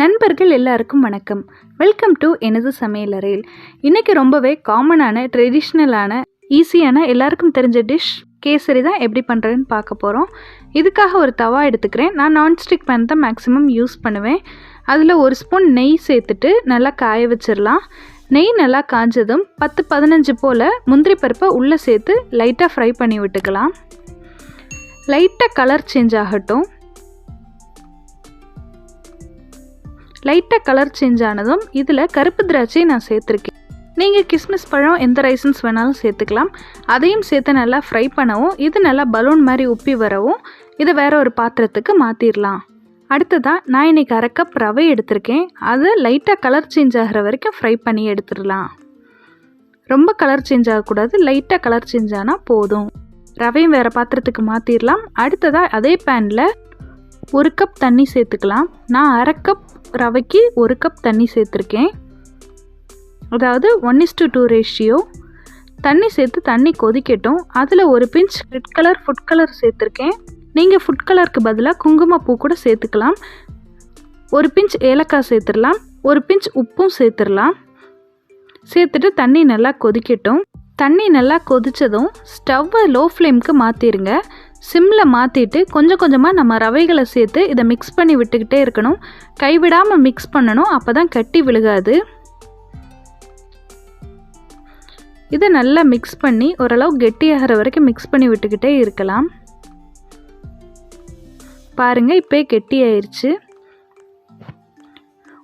நண்பர்கள் எல்லாருக்கும் வணக்கம். வெல்கம் டு எனது சமையலறையில். இன்றைக்கி ரொம்பவே காமனான ட்ரெடிஷ்னலான ஈஸியான எல்லாருக்கும் தெரிஞ்ச டிஷ் கேசரி தான் எப்படி பண்ணுறதுன்னு பார்க்க போகிறோம். இதுக்காக ஒரு தவா எடுத்துக்கிறேன். நான் நான்ஸ்டிக் பேன் தான் மேக்ஸிமம் யூஸ் பண்ணுவேன். அதில் ஒரு ஸ்பூன் நெய் சேர்த்துட்டு நல்லா காய வச்சிடலாம். நெய் நல்லா காஞ்சதும் 10-15 போல் முந்திரி பருப்பை உள்ளே சேர்த்து லைட்டாக ஃப்ரை பண்ணி விட்டுக்கலாம். லைட்டாக கலர் சேஞ்ச் ஆகட்டும். லைட்டாக கலர் சேஞ்ச் ஆனதும் இதில் கருப்பு திராட்சை நான் சேர்த்துருக்கேன். நீங்கள் கிஸ்மிஸ் பழம் எந்த ரைசன்ஸ் வேணாலும் சேர்த்துக்கலாம். அதையும் சேர்த்து நல்லா ஃப்ரை பண்ணவும் இது நல்லா பலூன் மாதிரி உப்பி வரவும் இதை வேறு ஒரு பாத்திரத்துக்கு மாற்றிடலாம். அடுத்ததாக நான் இன்றைக்கி 1/2 கப் ரவை எடுத்திருக்கேன். அதை லைட்டாக கலர் சேஞ்ச் ஆகிற வரைக்கும் ஃப்ரை பண்ணி எடுத்துடலாம். ரொம்ப கலர் சேஞ்ச் ஆகக்கூடாது, லைட்டாக கலர் சேஞ்ச் ஆனால் போதும். ரவையும் வேறு பாத்திரத்துக்கு மாற்றிடலாம். அடுத்ததாக அதே பேனில் 1 கப் தண்ணி சேர்த்துக்கலாம். நான் 1/2 கப் ரவைக்கு 1 கப் தண்ணி சேர்த்துருக்கேன். அதாவது 1:2 ரேஷியோ. தண்ணி சேர்த்து தண்ணி கொதிக்கட்டும். அதில் ஒரு pinch red colour food colour சேர்த்துருக்கேன். நீங்கள் ஃபுட் கலருக்கு பதிலாக குங்குமப்பூ கூட சேர்த்துக்கலாம். ஒரு பிஞ்ச் ஏலக்காய் சேர்த்துடலாம். ஒரு பிஞ்ச் உப்பும் சேர்த்துடலாம். சேர்த்துட்டு தண்ணி நல்லா கொதிக்கட்டும். தண்ணி நல்லா கொதித்ததும் ஸ்டவ்வை லோ ஃப்ளேமுக்கு மாற்றிடுங்க. சிம்மில் மாற்றிட்டு கொஞ்சம் கொஞ்சமாக நம்ம ரவைகளை சேர்த்து இதை மிக்ஸ் பண்ணி விட்டுக்கிட்டே இருக்கணும். கைவிடாமல் மிக்ஸ் பண்ணணும், அப்போ தான் கட்டி விழுகாது. இதை நல்லா மிக்ஸ் பண்ணி ஓரளவு கெட்டியாகிற வரைக்கும் மிக்ஸ் பண்ணி விட்டுக்கிட்டே இருக்கலாம். பாருங்கள், இப்போ கெட்டியாயிருச்சு.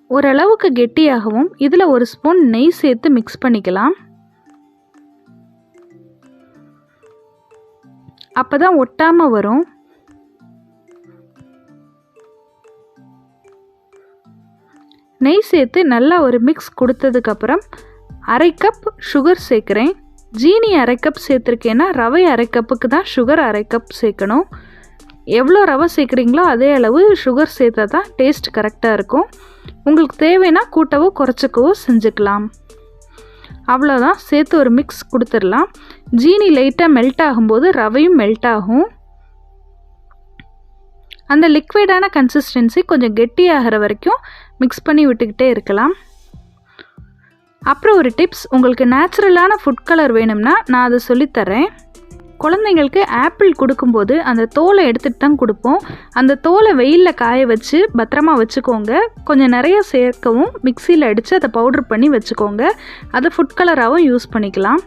ஓரளவுக்கு கெட்டியாகவும் இதில் 1 ஸ்பூன் நெய் சேர்த்து மிக்ஸ் பண்ணிக்கலாம். அப்போ தான் ஒட்டாமல் வரும். நெய் சேர்த்து நல்லா ஒரு மிக்ஸ் கொடுத்ததுக்கப்புறம் 1/2 கப் சுகர் சேர்க்குறேன். ஜீனி 1/2 கப் சேர்த்துருக்கேன்னா ரவை 1/2 கப்புக்கு தான் சுகர் 1/2 கப் சேர்க்கணும். எவ்வளோ ரவை சேர்க்குறீங்களோ அதே அளவு சுகர் சேர்த்தா தான் டேஸ்ட் கரெக்டாக இருக்கும். உங்களுக்கு தேவைன்னா கூட்டவோ குறைச்சிக்கவோ செஞ்சுக்கலாம். அவ்வளோதான், சேர்த்து ஒரு மிக்ஸ் கொடுத்துடலாம். ஜீனி லைட்டாக மெல்ட் ஆகும்போது ரவையும் மெல்ட் ஆகும். அந்த லிக்விடான கன்சிஸ்டன்சி கொஞ்சம் கெட்டியாகிற வரைக்கும் மிக்ஸ் பண்ணி விட்டுக்கிட்டே இருக்கலாம். அப்புறம் ஒரு டிப்ஸ், உங்களுக்கு நேச்சுரலான ஃபுட் கலர் வேணும்னா நான் அதை சொல்லித்தரேன். குழந்தைங்களுக்கு ஆப்பிள் கொடுக்கும்போது அந்த தோலை எடுத்துகிட்டு தான் கொடுப்போம். அந்த தோலை வெயிலில் காய வச்சு பத்திரமா வச்சுக்கோங்க. கொஞ்சம் நிறைய சேர்க்கவும் மிக்சியில் அடித்து அதை பவுட்ரு பண்ணி வச்சுக்கோங்க. அதை ஃபுட் கலராகவும் யூஸ் பண்ணிக்கலாம்.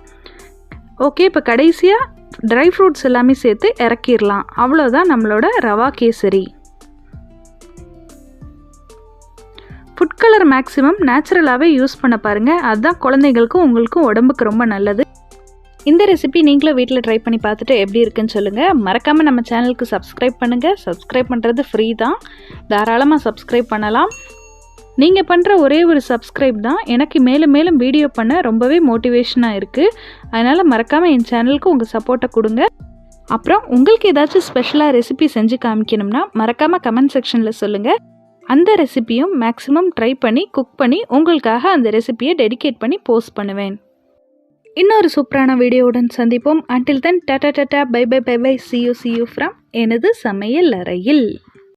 ஓகே, இப்போ கடைசியாக ட்ரை ஃப்ரூட்ஸ் எல்லாமே சேர்த்து இறக்கிடலாம். அவ்வளோதான் நம்மளோட rava kesari. Food colour maximum நேச்சுரலாகவே யூஸ் பண்ண பாருங்கள். அதுதான் குழந்தைங்களுக்கும் உங்களுக்கும் உடம்புக்கு ரொம்ப நல்லது. இந்த ரெசிபி நீங்களும் வீட்டில் ட்ரை பண்ணி பார்த்துட்டு எப்படி இருக்குன்னு சொல்லுங்கள். மறக்காமல் நம்ம சேனலுக்கு சப்ஸ்கிரைப் பண்ணுங்கள். சப்ஸ்கிரைப் பண்ணுறது ஃப்ரீ தான், தாராளமாக சப்ஸ்கிரைப் பண்ணலாம். நீங்கள் பண்ணுற ஒரே ஒரு சப்ஸ்கிரைப் தான் எனக்கு மேலும் மேலும் வீடியோ பண்ண ரொம்பவே மோட்டிவேஷனாக இருக்குது. அதனால் மறக்காமல் என் சேனலுக்கு உங்கள் சப்போர்ட்டை கொடுங்க. அப்புறம் உங்களுக்கு ஏதாச்சும் ஸ்பெஷலாக ரெசிபி செஞ்சு காமிக்கணும்னா மறக்காமல் கமெண்ட் செக்ஷனில் சொல்லுங்கள். அந்த ரெசிபியும் மேக்ஸிமம் ட்ரை பண்ணி குக் பண்ணி உங்களுக்காக அந்த ரெசிபியை டெடிகேட் பண்ணி போஸ்ட் பண்ணுவேன். இன்னொரு சூப்பரான வீடியோவுடன் சந்திப்போம். until then tata tata, bye bye bye bye, see you from எனது சமையல் அறையில்.